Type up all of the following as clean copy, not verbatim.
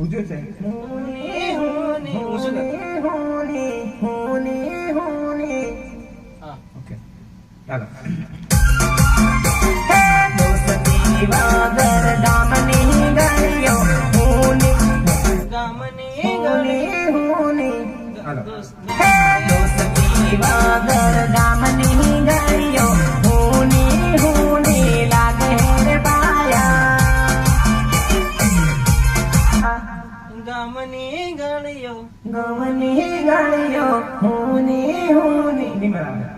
ઉજો છે ઓકે ચાલો દોસ્તી વાગર દામની ગયો ગામની હાલો દોસ્તી વાગર દામની ગયો હોની લાગે રે બાયા ગામની ગળ્યો હોની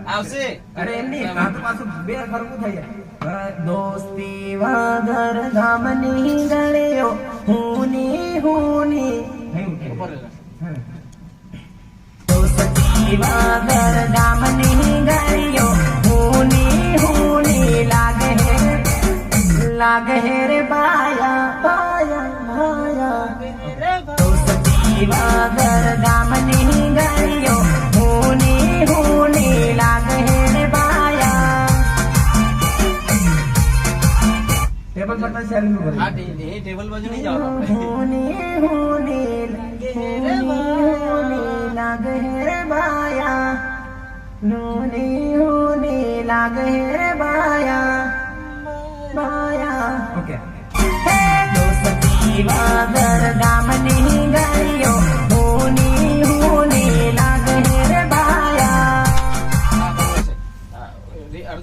આવશે અરે એમની આ તો પાછું બે ખરખું થઈ જાય દોસ્તી વાગર ગામની ગળ્યો હોની દોસ્તી વાગર ગામની ગળ્યો હોની લાગે રે બાયા દોસ્તી વાગર ગામની ગળ્યો હોની લાગે રે બાયા ટેબલ પર તો સેલ નું કરી હા ટેબલ બાજુ નહીં જાવ હોની લાગે રે બાયા હોની લાગે રે બાયા ઓકે દોસ્તી વાગર ગામની ગળ્યો હોની લાગે રે બાયા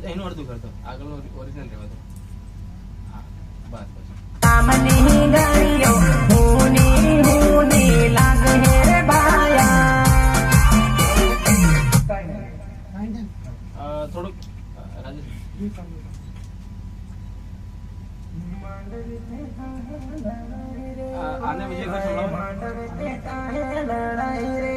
એનું અડધું કરતો આગળનું ઓરિજિનલ રહેવા દો હા બસ બસ ગામની ગળ્યો હોની લાગે રે બાયા થોડુંક આને બીજે ઘર સંભળાવો લડાઈ રે